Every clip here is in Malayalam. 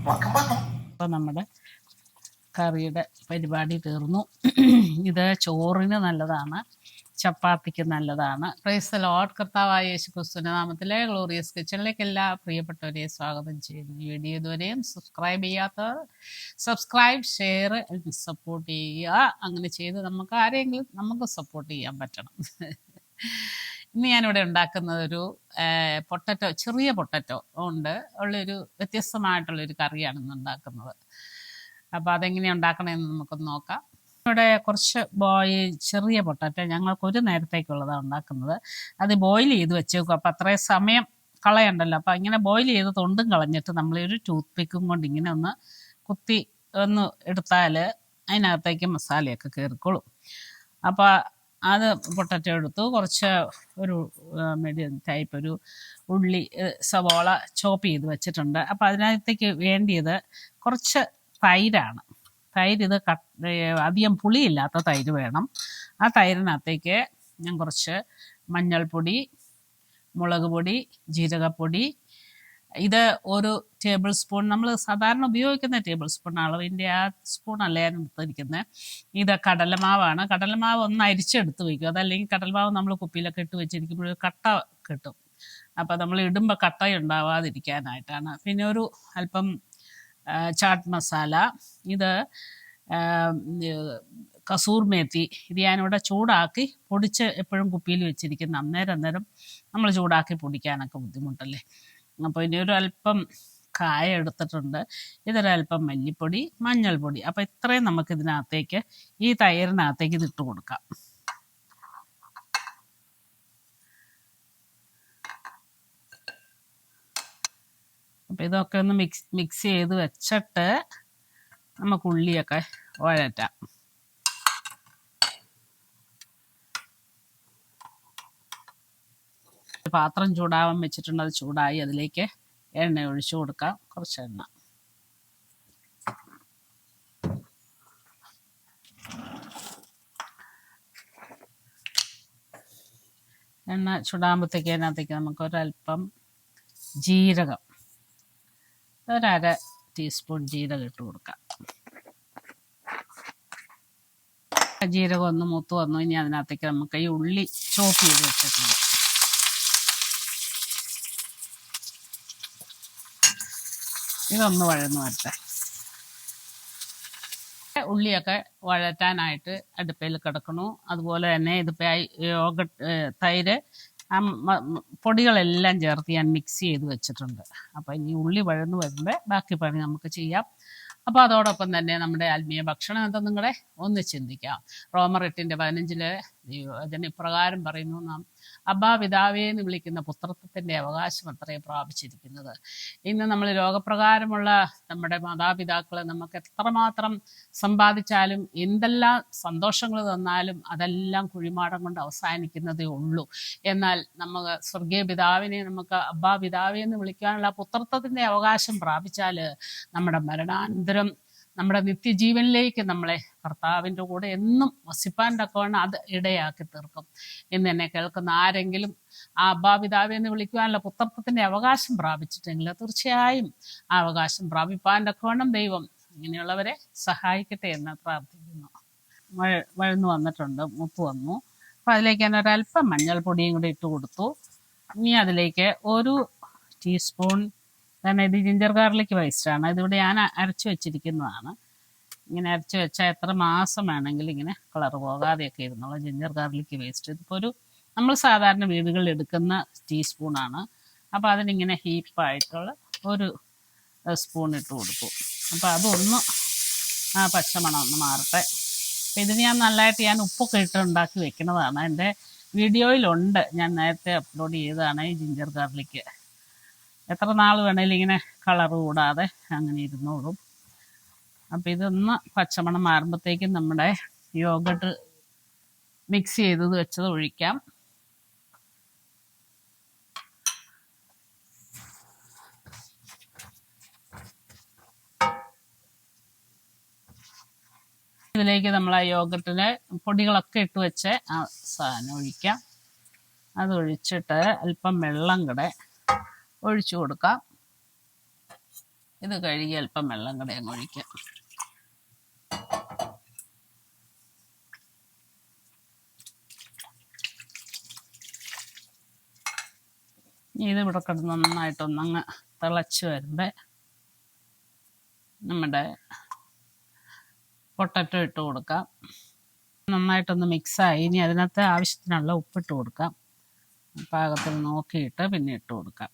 അപ്പോൾ നമ്മുടെ കറിയുടെ പരിപാടി തീർന്നു. ഇത് ചോറിന് നല്ലതാണ്, ചപ്പാത്തിക്ക് നല്ലതാണ്. Praise the Lord. കർത്താവായ യേശുക്രിസ്തുവിന്റെ നാമത്തിലെ ഗ്ലോറിയസ് കിച്ചണിലേക്ക് എല്ലാ പ്രിയപ്പെട്ടവരെ സ്വാഗതം ചെയ്യുന്നു. ഈ വീഡിയോ ഇതുവരെയും സബ്സ്ക്രൈബ് ചെയ്യാത്തവർ സബ്സ്ക്രൈബ്, ഷെയർ, സപ്പോർട്ട് ചെയ്യുക. അങ്ങനെ ചെയ്ത് നമുക്ക് സപ്പോർട്ട് ചെയ്യാൻ പറ്റണം. ഇന്ന് ഞാനിവിടെ ഉണ്ടാക്കുന്നത് ഒരു പൊട്ടറ്റോ, ചെറിയ പൊട്ടറ്റോ ഉള്ളൊരു വ്യത്യസ്തമായിട്ടുള്ളൊരു കറിയാണ് ഇന്ന് ഉണ്ടാക്കുന്നത്. അപ്പോൾ അതെങ്ങനെയാണ് ഉണ്ടാക്കണമെന്ന് നമുക്കൊന്ന് നോക്കാം. ഇവിടെ കുറച്ച് ചെറിയ പൊട്ടറ്റോ ഞങ്ങൾക്ക് ഒരു നേരത്തേക്കുള്ളതാണ് ഉണ്ടാക്കുന്നത്. അത് ബോയിൽ ചെയ്ത് വെച്ചേക്കും. അപ്പോൾ അത്രയും സമയം കളയണ്ടല്ലോ. അപ്പോൾ ഇങ്ങനെ ബോയിൽ ചെയ്ത് തൊണ്ടും കളഞ്ഞിട്ട് നമ്മളൊരു ടൂത്ത് പിക്കും കൊണ്ട് ഇങ്ങനെ കുത്തി എടുത്താൽ അതിനകത്തേക്ക് മസാലയൊക്കെ കയറിക്കോളും. അപ്പോൾ അത് പൊട്ടറ്റോ എടുത്തു. കുറച്ച് ഒരു മീഡിയം ടൈപ്പ് ഒരു ഉള്ളി, സവോള ചോപ്പ് ചെയ്ത് വെച്ചിട്ടുണ്ട്. അപ്പോൾ അതിനകത്തേക്ക് വേണ്ടിയത് കുറച്ച് തൈരാണ്. തൈര് ഇത് അധികം പുളിയില്ലാത്ത തൈര് വേണം. ആ തൈരിനകത്തേക്ക് ഞാൻ കുറച്ച് മഞ്ഞൾപ്പൊടി, മുളക് പൊടി, ജീരകപ്പൊടി, ഇത് ഒരു ടേബിൾ സ്പൂൺ, നമ്മൾ സാധാരണ ഉപയോഗിക്കുന്ന ടേബിൾ സ്പൂൺ അളവിൻ്റെ ആ സ്പൂണല്ല ഞാൻ എടുത്തിരിക്കുന്നത്. ഇത് കടലമാവാണ്. കടലമാവ് ഒന്ന് അരിച്ചെടുത്ത് വയ്ക്കും. അതല്ലെങ്കിൽ കടലമാവ് നമ്മൾ കുപ്പിയിലൊക്കെ ഇട്ട് വെച്ചിരിക്കുമ്പോൾ കട്ട കിട്ടും. അപ്പോൾ നമ്മൾ ഇടുമ്പോൾ കട്ട ഉണ്ടാവാതിരിക്കാനായിട്ടാണ്. പിന്നെ ഒരു അല്പം ചാട്ട് മസാല, ഇത് കസൂർ മേത്തി, ഇത് ഞാനിവിടെ ചൂടാക്കി പൊടിച്ച് എപ്പോഴും കുപ്പിയിൽ വെച്ചിരിക്കുന്ന. അന്നേരം നമ്മൾ ചൂടാക്കി പൊടിക്കാനൊക്കെ ബുദ്ധിമുട്ടല്ലേ. അപ്പോൾ ഇനി ഒരു അല്പം കായ എടുത്തിട്ടുണ്ട്. ഇതൊരല്പം മല്ലിപ്പൊടി, മഞ്ഞൾപ്പൊടി. അപ്പോൾ ഇത്രയും നമുക്കിതിനകത്തേക്ക്, ഈ തൈരിനകത്തേക്ക് ഇതിട്ട് കൊടുക്കാം. അപ്പോൾ ഇതൊക്കെ ഒന്ന് മിക്സ് ചെയ്ത് വെച്ചിട്ട് നമുക്ക് ഉള്ളിയൊക്കെ വഴറ്റാം. പാത്രം ചൂടാവാൻ വെച്ചിട്ടുണ്ട്. അത് ചൂടായി, അതിലേക്ക് എണ്ണ ഒഴിച്ചു കൊടുക്കാം. കുറച്ച് എണ്ണ. എണ്ണ ചൂടാകുമ്പോഴത്തേക്ക് അതിനകത്തേക്ക് നമുക്ക് ഒരല്പം ജീരകം, ഒരര ടീസ്പൂൺ ജീരകം ഇട്ട് കൊടുക്കാം. ജീരകം ഒന്ന് മൂത്ത് വന്നു. ഇനി അതിനകത്തേക്ക് നമുക്ക് ഈ ഉള്ളി ചോപ്പ് ചെയ്ത് വെച്ചിട്ടുണ്ട്. ഇതൊന്ന് വഴന്ന് വരട്ടെ. ഉള്ളിയൊക്കെ വഴറ്റാനായിട്ട് അടുപ്പയിൽ കിടക്കണു. അതുപോലെ തന്നെ ഇതിപ്പോൾ തൈര് പൊടികളെല്ലാം ചേർത്ത് ഞാൻ മിക്സ് ചെയ്ത് വെച്ചിട്ടുണ്ട്. അപ്പോൾ ഇനി ഉള്ളി വഴന്ന് വരുമ്പോൾ ബാക്കി പണി നമുക്ക് ചെയ്യാം. അപ്പോൾ അതോടൊപ്പം തന്നെ നമ്മുടെ ആത്മീയ ഭക്ഷണം എന്താ നിങ്ങളെ ഒന്ന് ചിന്തിക്കാം. റോമർ 8:15 അതിന് ഇപ്രകാരം പറയുന്നു: നാം അബ്ബാ പിതാവേ എന്ന് വിളിക്കുന്ന പുത്രത്വത്തിൻ്റെ അവകാശം അത്രയും പ്രാപിച്ചിരിക്കുന്നത്. ഇന്ന് നമ്മൾ ലോകപ്രകാരമുള്ള നമ്മുടെ മാതാപിതാക്കളെ നമുക്ക് എത്രമാത്രം സമ്പാദിച്ചാലും എന്തെല്ലാം സന്തോഷങ്ങൾ തന്നാലും അതെല്ലാം കുഴിമാടം കൊണ്ട് അവസാനിക്കുന്നതേ ഉള്ളൂ. എന്നാൽ നമുക്ക് സ്വർഗീയ പിതാവിനെ നമുക്ക് അബ്ബാ പിതാവേ എന്ന് വിളിക്കാനുള്ള പുത്രത്വത്തിൻ്റെ അവകാശം പ്രാപിച്ചാൽ നമ്മുടെ മരണാനന്തരം നമ്മുടെ നിത്യജീവനിലേക്ക് നമ്മളെ കർത്താവിൻ്റെ കൂടെ എന്നും വസിപ്പാൻ തക്കവണ്ണം അത് ഇടയാക്കി തീർക്കും. ഇന്ന് എന്നെ കേൾക്കുന്ന ആരെങ്കിലും ആ അബ്ബാ പിതാവേ എന്ന് വിളിക്കുവാനുള്ള പുത്രത്വത്തിൻ്റെ അവകാശം പ്രാപിച്ചിട്ടെങ്കിൽ തീർച്ചയായും ആ അവകാശം പ്രാപിപ്പാൻ തക്കവണ്ണം ദൈവം ഇങ്ങനെയുള്ളവരെ സഹായിക്കട്ടെ എന്ന് പ്രാർത്ഥിക്കുന്നു. വഴന്നു വന്നിട്ടുണ്ട്, മൂത്ത് വന്നു. അപ്പോൾ അതിലേക്ക് ഞാൻ ഒരല്പം മഞ്ഞൾപ്പൊടിയും കൂടി ഇട്ട് കൊടുത്തു. ഇനി അതിലേക്ക് ഒരു ടീസ്പൂൺ, കാരണം ഇത് ജിഞ്ചർ ഗാർലിക് പേസ്റ്റാണ്. ഇതിവിടെ ഞാൻ അരച്ച് വെച്ചിരിക്കുന്നതാണ്. ഇങ്ങനെ അരച്ച് വെച്ചാൽ എത്ര മാസം വേണമെങ്കിലും ഇങ്ങനെ കളർ പോകാതെയൊക്കെ ഇരുന്നുള്ള ജിഞ്ചർ ഗാർലിക് പേസ്റ്റ്. ഇതിപ്പോൾ നമ്മൾ സാധാരണ വീടുകളിൽ എടുക്കുന്ന ടീസ്പൂണാണ്. അപ്പോൾ അതിനിങ്ങനെ ഹീപ്പായിട്ടുള്ള ഒരു സ്പൂൺ ഇട്ട് കൊടുത്തു. അപ്പോൾ അതൊന്ന് ആ പച്ചമണം ഒന്ന് മാറട്ടെ. അപ്പോൾ ഇതിന് ഞാൻ ഉപ്പൊക്കെ ഇട്ട് ഉണ്ടാക്കി വെക്കുന്നതാണ്. എൻ്റെ വീഡിയോയിലുണ്ട്, ഞാൻ നേരത്തെ അപ്ലോഡ് ചെയ്തതാണ് ഈ ജിഞ്ചർ ഗാർലിക്ക്. എത്ര നാൾ വേണേലും ഇങ്ങനെ കളർ കൂടാതെ അങ്ങനെ ഇരുന്നോളും. അപ്പോൾ ഇതൊന്ന് പച്ചമണം മാറുമ്പോഴത്തേക്കും നമ്മുടെ യോഗട്ട് മിക്സ് ചെയ്തത് വെച്ചത് ഒഴിക്കാം. ഇതിലേക്ക് നമ്മൾ ആ യോഗട്ടിന് പൊടികളൊക്കെ ഇട്ട് വെച്ച് ആ സാധനം ഒഴിക്കാം. അതൊഴിച്ചിട്ട് അല്പം വെള്ളം കൂടെ ഒഴിച്ചു കൊടുക്കാം. ഇത് കഴുകി അല്പം വെള്ളം കൂടെ അങ്ങ് ഒഴിക്കാം. ഇത് ഇവിടെ കിടന്ന് നന്നായിട്ടൊന്നങ്ങ് തിളച്ച് വരുമ്പോൾ നമ്മുടെ പൊട്ടറ്റോ ഇട്ട് കൊടുക്കാം. നന്നായിട്ടൊന്ന് മിക്സായി. ഇനി അതിനകത്ത് ആവശ്യത്തിനുള്ള ഉപ്പിട്ട് കൊടുക്കാം. പാകത്തിൽ നോക്കിയിട്ട് പിന്നെ ഇട്ട് കൊടുക്കാം.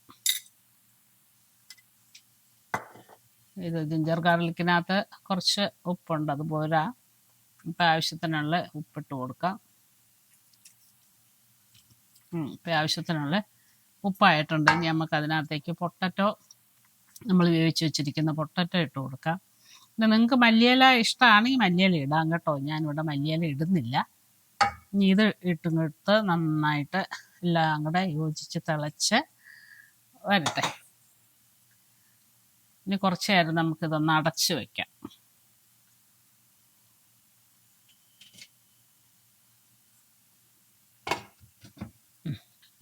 ഇത് ജിഞ്ചർ ഗാർലിക്കിനകത്ത് കുറച്ച് ഉപ്പുണ്ട്, അത് പോരാ. ഇപ്പം ആവശ്യത്തിനുള്ള ഉപ്പിട്ട് കൊടുക്കാം. ഇപ്പം ആവശ്യത്തിനുള്ള ഉപ്പായിട്ടുണ്ട്. ഇനി നമുക്ക് അതിനകത്തേക്ക് പൊട്ടറ്റോ, നമ്മൾ വേവിച്ച് വെച്ചിരിക്കുന്ന പൊട്ടറ്റോ ഇട്ട് കൊടുക്കാം. പിന്നെ നിങ്ങൾക്ക് മല്ലിയില ഇഷ്ടമാണെങ്കിൽ മല്ലിയില ഇടാം കേട്ടോ. ഞാനിവിടെ മല്ലിയില ഇടുന്നില്ല. ഇനി ഇത് ഇട്ടുകൊടുത്ത് നന്നായിട്ട് എല്ലാം കൂടെ യോജിച്ച് തിളച്ച് വരട്ടെ. ഇനി കുറച്ച് നേരം നമുക്കിതൊന്ന് അടച്ച് വയ്ക്കാം.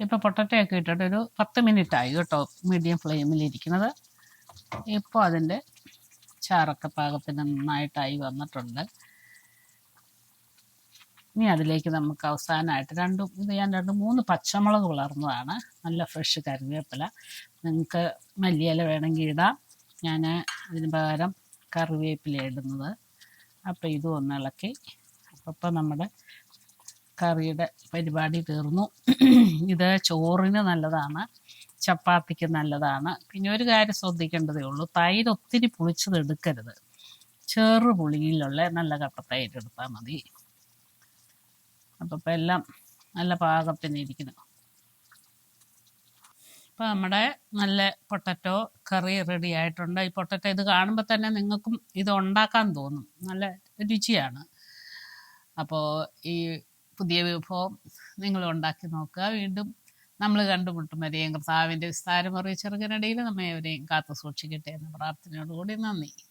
ഇപ്പോൾ പൊട്ടറ്റോ ഒക്കെ ഇട്ടിട്ട് ഒരു 10 മിനിറ്റ് ആയി കേട്ടോ, മീഡിയം ഫ്ലെയിമിലിരിക്കുന്നത്. ഇപ്പോൾ അതിൻ്റെ ചാറൊക്കെ പാകത്തിന് നന്നായിട്ടായി വന്നിട്ടുണ്ട്. ഇനി അതിലേക്ക് നമുക്ക് അവസാനമായിട്ട് ഞാൻ 2-3 പച്ചമുളക് വളർന്നതാണ്, നല്ല ഫ്രഷ് കറിവേപ്പില. നിങ്ങൾക്ക് മല്ലിയില വേണമെങ്കിൽ ഇടാം. ഞാൻ അതിന് പകരം കറിവേപ്പില ഇടുന്നത്. അപ്പോൾ ഇതും ഒന്ന് ഇളക്കി. അപ്പോൾ നമ്മുടെ കറിയുടെ പരിപാടി തീർന്നു. ഇത് ചോറിന് നല്ലതാണ്, ചപ്പാത്തിക്ക് നല്ലതാണ്. പിന്നെ ഒരു കാര്യം ശ്രദ്ധിക്കേണ്ടതേ ഉള്ളൂ, തൈര് ഒത്തിരി പുളിച്ചത് എടുക്കരുത്. ചെറു പുളിയിലുള്ള നല്ല കട്ട തൈര് എടുത്താൽ മതി. അപ്പോൾ ഇപ്പം എല്ലാം നല്ല പാകത്തിന് ഇരിക്കുന്നു. അപ്പോൾ നമ്മുടെ നല്ല പൊട്ടറ്റോ കറി റെഡി ആയിട്ടുണ്ട്. ഈ പൊട്ടറ്റോ ഇത് കാണുമ്പോൾ തന്നെ നിങ്ങൾക്കും ഇത് ഉണ്ടാക്കാൻ തോന്നും, നല്ല രുചിയാണ്. അപ്പോൾ ഈ പുതിയ വിഭവം നിങ്ങൾ ഉണ്ടാക്കി നോക്കുക. വീണ്ടും നമ്മൾ കണ്ടുമുട്ടും വരെയും കർത്താവിൻ്റെ വിസ്താരമറിയ ചെറുകനടിയിൽ നമ്മെ എവരെയും കാത്തു സൂക്ഷിക്കട്ടെ എന്ന പ്രാർത്ഥനയോടുകൂടി നന്ദി.